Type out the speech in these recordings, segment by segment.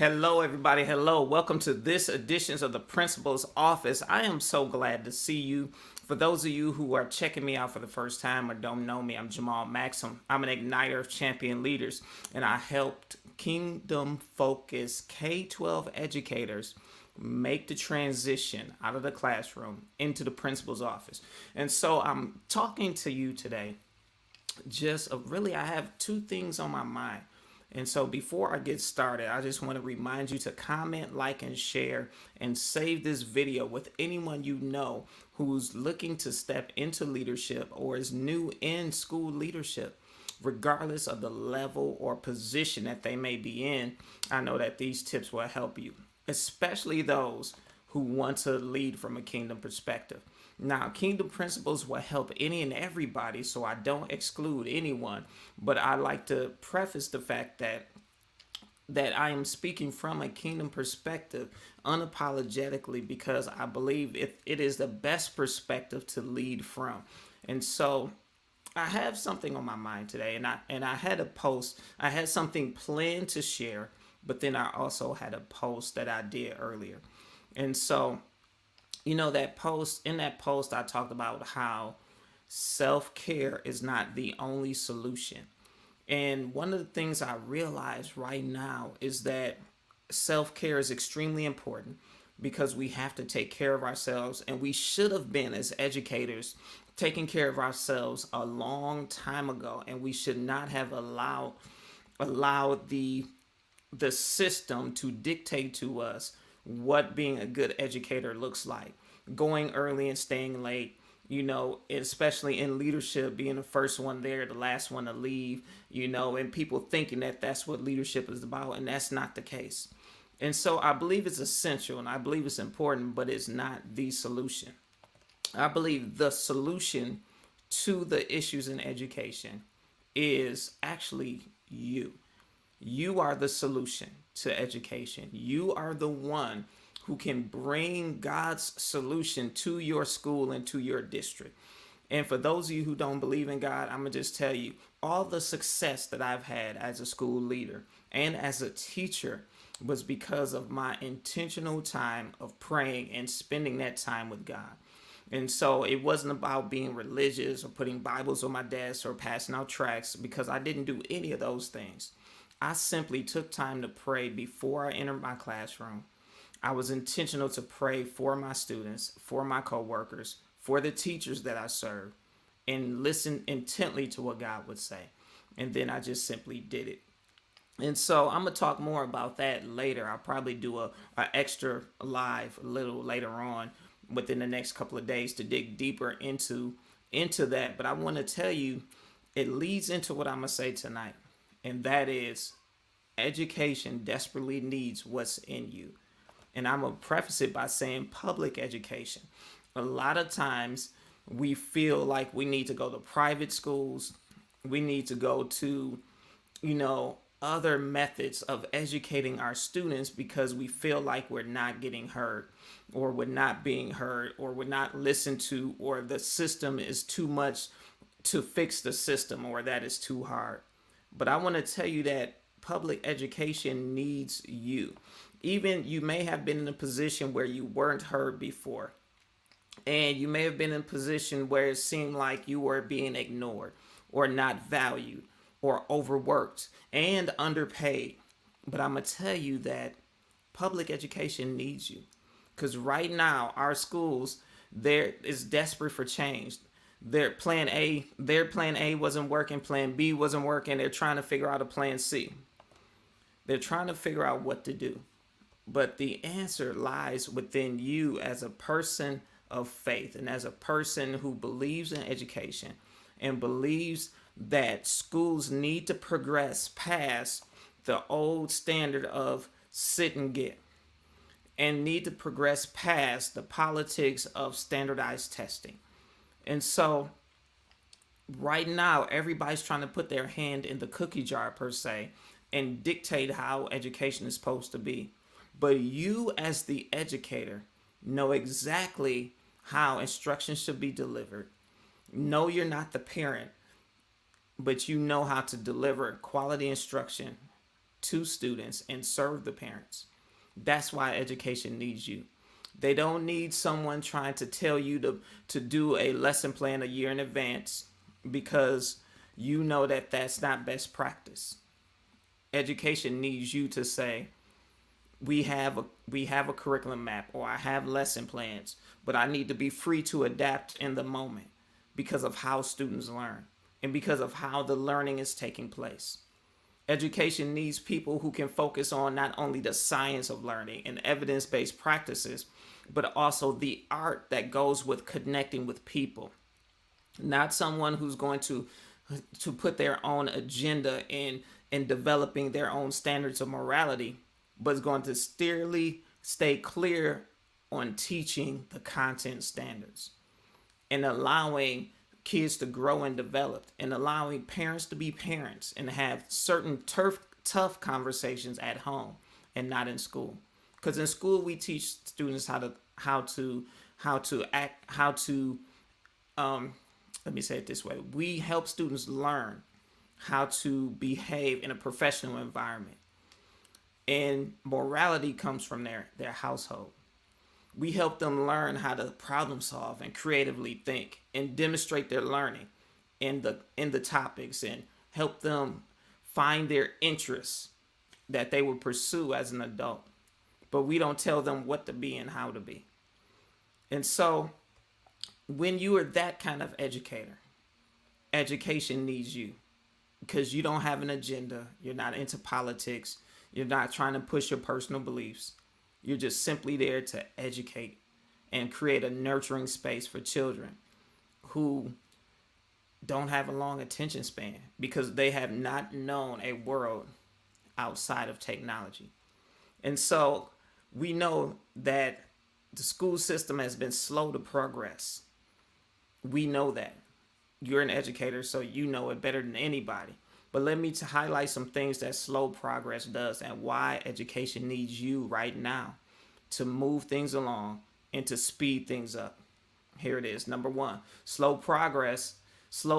Hello, everybody. Hello. Welcome to this edition of the Principal's Office. I am so glad to see you. For those of you who are checking me out for the first time or don't know me, I'm Jamal Maxim. I'm an igniter of champion leaders, and I helped Kingdom Focus K-12 educators make the transition out of the classroom into the principal's office. And so I'm talking to you today. I have two things on my mind. And so before I get started, I just want to remind you to comment, like, and share, and save this video with anyone you know who's looking to step into leadership or is new in school leadership, regardless of the level or position that they may be in. I know that these tips will help you, especially those who want to lead from a kingdom perspective. Now, kingdom principles will help any and everybody, so I don't exclude anyone. But I like to preface the fact that I am speaking from a kingdom perspective unapologetically because I believe it is the best perspective to lead from. And so I have something on my mind today, and I had a post. I had something planned to share, but then I also had a post that I did earlier. And so in that post I talked about how self-care is not the only solution. And one of the things I realize right now is that self-care is extremely important because we have to take care of ourselves, and we should have been, as educators, taking care of ourselves a long time ago, and we should not have allowed the system to dictate to us what being a good educator looks like. Going early and staying late, especially in leadership, being the first one there, the last one to leave, and people thinking that that's what leadership is about, and that's not the case. And so I believe it's essential and I believe it's important, but it's not the solution. I believe the solution to the issues in education is actually you. You are the solution to education. You are the one who can bring God's solution to your school and to your district. And for those of you who don't believe in God, I'm going to just tell you all the success that I've had as a school leader and as a teacher was because of my intentional time of praying and spending that time with God. And so it wasn't about being religious or putting Bibles on my desk or passing out tracts, because I didn't do any of those things. I simply took time to pray before I entered my classroom. I was intentional to pray for my students, for my coworkers, for the teachers that I serve, and listen intently to what God would say. And then I just simply did it. And so I'm gonna talk more about that later. I'll probably do a extra live a little later on within the next couple of days to dig deeper into that. But I want to tell you, it leads into what I'm gonna say tonight, and that is education desperately needs what's in you. And I'm going to preface it by saying public education. A lot of times we feel like we need to go to private schools. We need to go to, other methods of educating our students because we feel like we're not getting heard, or we're not being heard, or we're not listened to, or the system is too much to fix the system, or that is too hard. But I want to tell you that public education needs you. Even you may have been in a position where you weren't heard before, and you may have been in a position where it seemed like you were being ignored or not valued or overworked and underpaid. But I'm going to tell you that public education needs you, because right now our schools, there is desperate for change. Their plan A wasn't working, plan B wasn't working. They're trying to figure out a plan C. They're trying to figure out what to do. But the answer lies within you as a person of faith and as a person who believes in education and believes that schools need to progress past the old standard of sit and get, and need to progress past the politics of standardized testing. And so right now, everybody's trying to put their hand in the cookie jar, per se, and dictate how education is supposed to be. But you, as the educator, know exactly how instruction should be delivered. No, you're not the parent, but you know how to deliver quality instruction to students and serve the parents. That's why education needs you. They don't need someone trying to tell you to do a lesson plan a year in advance, because you know that that's not best practice. Education needs you to say, we have a curriculum map, or I have lesson plans, but I need to be free to adapt in the moment because of how students learn and because of how the learning is taking place. Education needs people who can focus on not only the science of learning and evidence-based practices, but also the art that goes with connecting with people. Not someone who's going to put their own agenda in developing their own standards of morality, but is going to steerly stay clear on teaching the content standards and allowing kids to grow and develop, and allowing parents to be parents and have certain tough conversations at home and not in school. Because in school we teach students how to act, let me say it this way: we help students learn how to behave in a professional environment, and morality comes from their household. We help them learn how to problem solve and creatively think and demonstrate their learning in the topics, and help them find their interests that they will pursue as an adult. But we don't tell them what to be and how to be. And so when you are that kind of educator, education needs you, because you don't have an agenda. You're not into politics. You're not trying to push your personal beliefs. You're just simply there to educate and create a nurturing space for children who don't have a long attention span because they have not known a world outside of technology. And so we know that the school system has been slow to progress. We know that. You're an educator, so you know it better than anybody. But let me to highlight some things that slow progress does, and why education needs you right now to move things along and to speed things up. Here it is. Number one, slow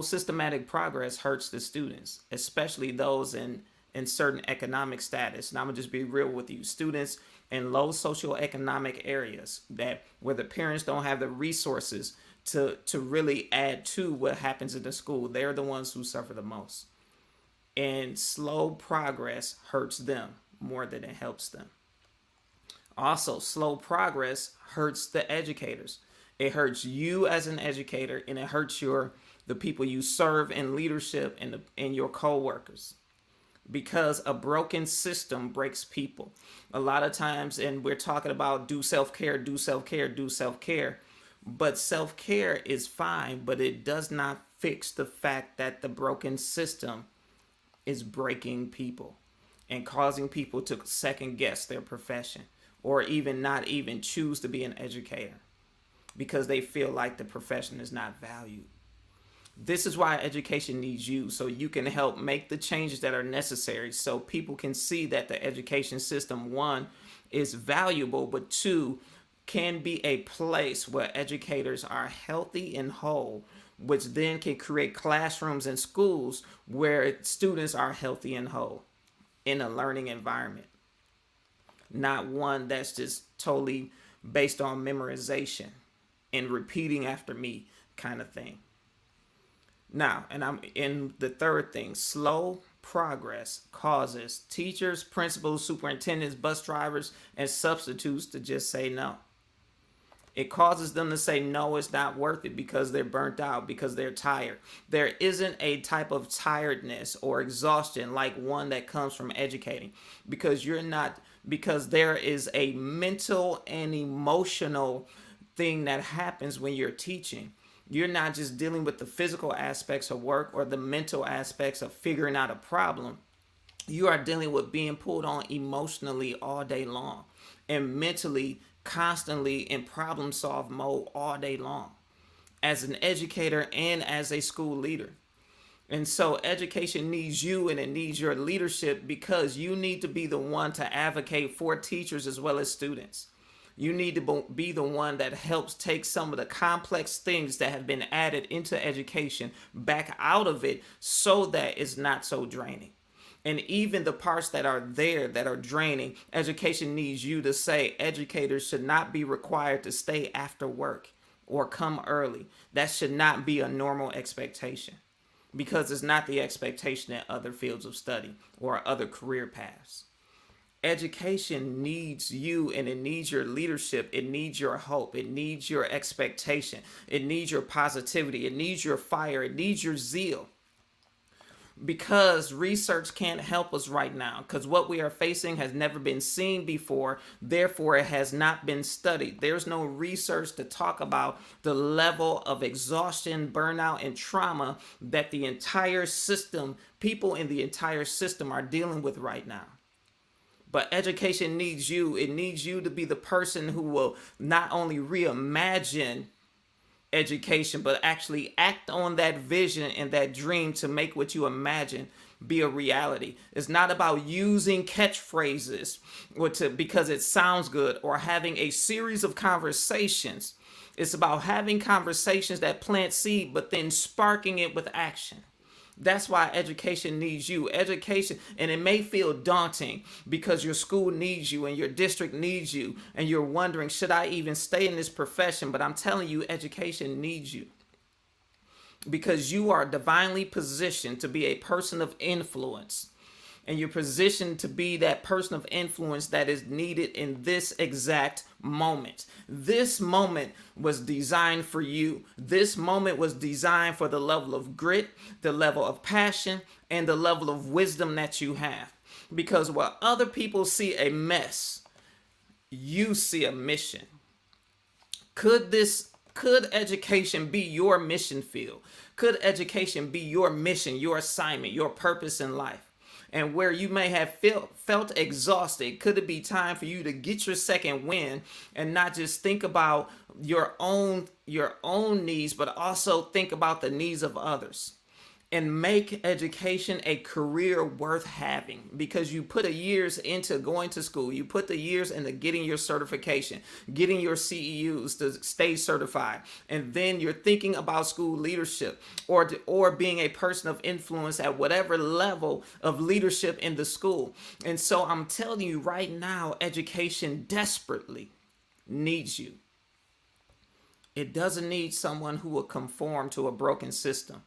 systematic progress hurts the students, especially those in certain economic status. And I'm gonna just be real with you. Students in low socioeconomic areas, that where the parents don't have the resources to really add to what happens in the school, they're the ones who suffer the most. And slow progress hurts them more than it helps them. Also, slow progress hurts the educators. It hurts you as an educator, and it hurts the people you serve in leadership and your co-workers. Because a broken system breaks people. A lot of times, and we're talking about do self-care, do self-care, do self-care. But self-care is fine, but it does not fix the fact that the broken system is breaking people and causing people to second guess their profession, or even not even choose to be an educator because they feel like the profession is not valued. This is why education needs you, so you can help make the changes that are necessary so people can see that the education system, one, is valuable, but two, can be a place where educators are healthy and whole, which then can create classrooms and schools where students are healthy and whole in a learning environment, not one that's just totally based on memorization and repeating after me kind of thing. Now, and I'm in the third thing: slow progress causes teachers, principals, superintendents, bus drivers, and substitutes to just say no. It causes them to say, no, it's not worth it, because they're burnt out, because they're tired. There isn't a type of tiredness or exhaustion like one that comes from educating, because because there is a mental and emotional thing that happens when you're teaching. You're not just dealing with the physical aspects of work or the mental aspects of figuring out a problem. You are dealing with being pulled on emotionally all day long, and mentally constantly in problem solve mode all day long, as an educator and as a school leader. And so education needs you, and it needs your leadership, because you need to be the one to advocate for teachers as well as students. You need to be the one that helps take some of the complex things that have been added into education back out of it, so that it's not so draining. And even the parts that are there that are draining, education needs you to say educators should not be required to stay after work or come early. That should not be a normal expectation, because it's not the expectation in other fields of study or other career paths. Education needs you, and it needs your leadership. It needs your hope. It needs your expectation. It needs your positivity. It needs your fire. It needs your zeal, because research can't help us right now, because what we are facing has never been seen before. Therefore, it has not been studied. There's no research to talk about the level of exhaustion, burnout, and trauma that the entire system, people in the entire system, are dealing with right now. But education needs you. It needs you to be the person who will not only reimagine education, but actually act on that vision and that dream to make what you imagine be a reality. It's not about using catchphrases or because it sounds good, or having a series of conversations. It's about having conversations that plant seed, but then sparking it with action. That's why education needs you. Education, and it may feel daunting because your school needs you and your district needs you, and you're wondering, should I even stay in this profession? But I'm telling you, education needs you, because you are divinely positioned to be a person of influence. And you're positioned to be that person of influence that is needed in this exact moment. This moment was designed for you. This moment was designed for the level of grit, the level of passion, and the level of wisdom that you have. Because while other people see a mess, you see a mission. Could education be your mission field? Could education be your mission, your assignment, your purpose in life? And where you may have felt exhausted, could it be time for you to get your second wind and not just think about your own needs, but also think about the needs of others? And make education a career worth having, because you put the years into going to school. You put the years into getting your certification, getting your CEUs to stay certified. And then you're thinking about school leadership, or being a person of influence at whatever level of leadership in the school. And so I'm telling you right now, education desperately needs you. It doesn't need someone who will conform to a broken system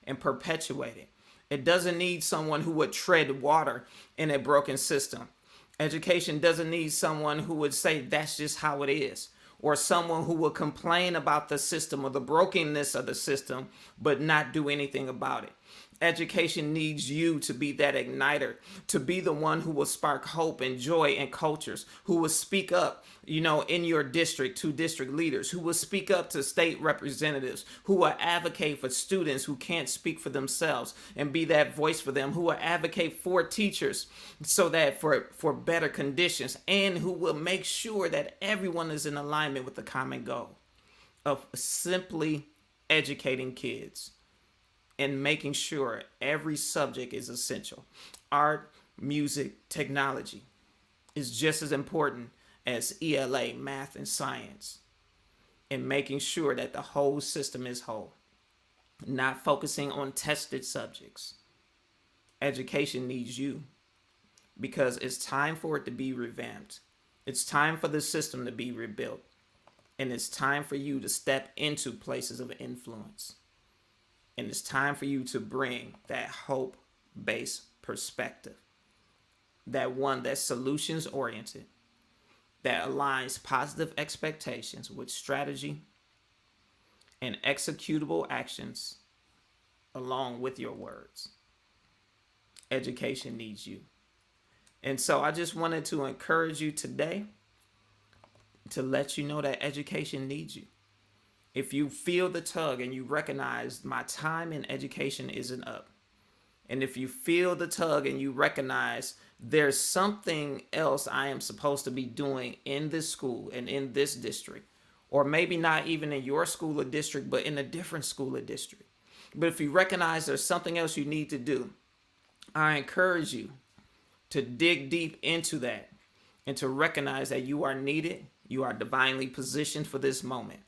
and perpetuate it. It doesn't need someone who would tread water in a broken system. Education doesn't need someone who would say that's just how it is, or someone who will complain about the system or the brokenness of the system but not do anything about it. Education needs you to be that igniter, to be the one who will spark hope and joy in cultures, who will speak up, in your district to district leaders, who will speak up to state representatives, who will advocate for students who can't speak for themselves and be that voice for them, who will advocate for teachers so that for better conditions, and who will make sure that everyone is in alignment with the common goal of simply educating kids and making sure every subject is essential. Art, music, technology is just as important as ELA, math, and science, and making sure that the whole system is whole, not focusing on tested subjects. Education needs you, because it's time for it to be revamped. It's time for the system to be rebuilt, and it's time for you to step into places of influence. And it's time for you to bring that hope-based perspective, that one that's solutions-oriented, that aligns positive expectations with strategy and executable actions along with your words. Education needs you. And so I just wanted to encourage you today to let you know that education needs you. If you feel the tug and you recognize my time in education isn't up, and if you feel the tug and you recognize there's something else I am supposed to be doing in this school and in this district, or maybe not even in your school or district, but in a different school or district. But if you recognize there's something else you need to do, I encourage you to dig deep into that and to recognize that you are needed, you are divinely positioned for this moment.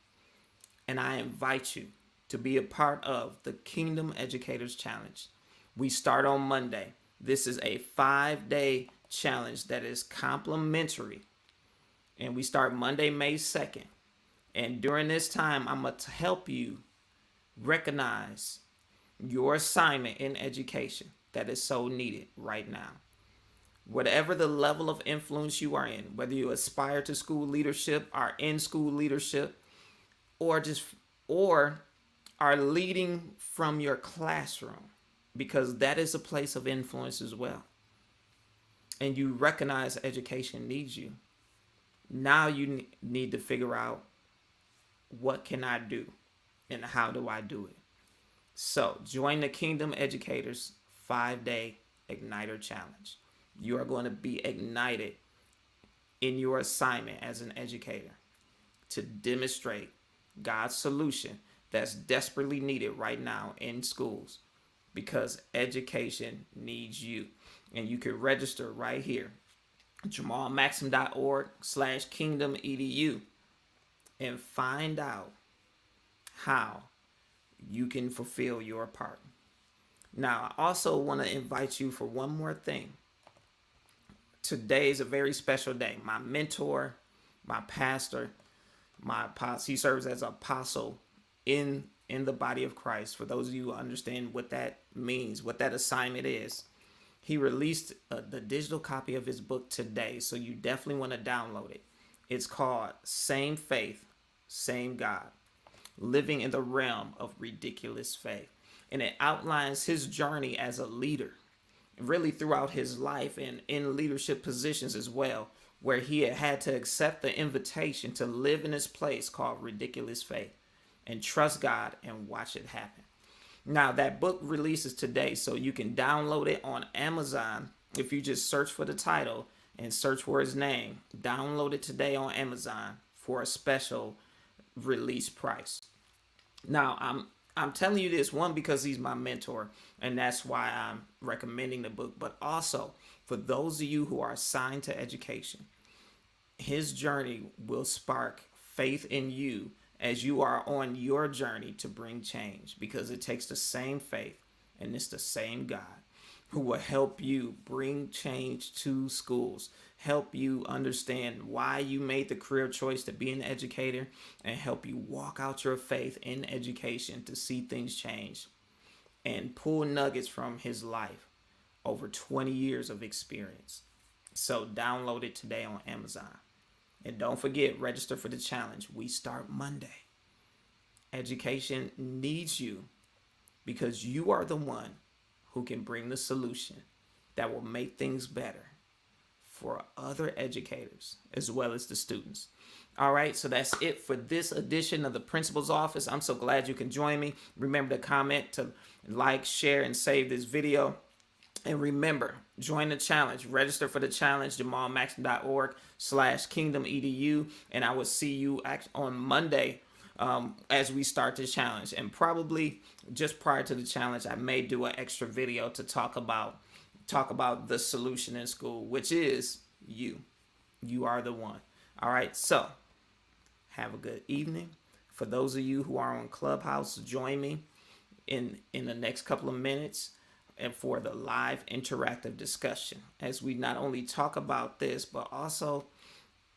And I invite you to be a part of the Kingdom Educators Challenge. We start on Monday. This is a 5-day challenge that is complimentary. And we start Monday, May 2nd. And during this time, I'm going to help you recognize your assignment in education that is so needed right now. Whatever the level of influence you are in, whether you aspire to school leadership, are in school leadership, or are leading from your classroom, because that is a place of influence as well. And you recognize education needs you. Now you need to figure out, what can I do and how do I do it? So join the Kingdom Educators 5-day Igniter Challenge. You are going to be ignited in your assignment as an educator to demonstrate God's solution that's desperately needed right now in schools, because education needs you. And you can register right here, jamalmaxim.org/kingdomedu, and find out how you can fulfill your part. Now, I also want to invite you for one more thing. Today is a very special day. My mentor, my pastor, he serves as apostle in the body of Christ. For those of you who understand what that means, what that assignment is, he released the digital copy of his book today, so you definitely want to download it. It's called Same Faith, Same God, Living in the Realm of Ridiculous Faith. And it outlines his journey as a leader, really throughout his life, and in leadership positions as well, where he had to accept the invitation to live in this place called ridiculous faith and trust God and watch it happen. Now, that book releases today, so you can download it on Amazon. If you just search for the title and search for his name, download it today on Amazon for a special release price. Now, I'm telling you this, one, because he's my mentor, and that's why I'm recommending the book, but also for those of you who are assigned to education. His journey will spark faith in you as you are on your journey to bring change, because it takes the same faith, and it's the same God who will help you bring change to schools, help you understand why you made the career choice to be an educator, and help you walk out your faith in education to see things change, and pull nuggets from his life, over 20 years of experience. So download it today on Amazon. And don't forget, register for the challenge. We start Monday. Education needs you, because you are the one who can bring the solution that will make things better for other educators as well as the students. All right, so that's it for this edition of the Principal's Office. I'm so glad you can join me. Remember to comment, to like, share, and save this video. And remember, join the challenge. Register for the challenge, jamalmaxim.org/kingdomedu. And I will see you on Monday as we start this challenge. And probably just prior to the challenge, I may do an extra video to talk about the solution in school, which is you. You are the one. All right, so have a good evening. For those of you who are on Clubhouse, join me in the next couple of minutes and for the live interactive discussion, as we not only talk about this, but also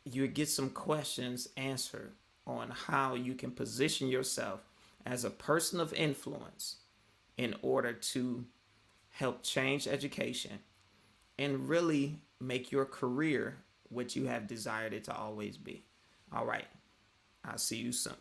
you get some questions answered on how you can position yourself as a person of influence in order to help change education and really make your career what you have desired it to always be. All right, I'll see you soon.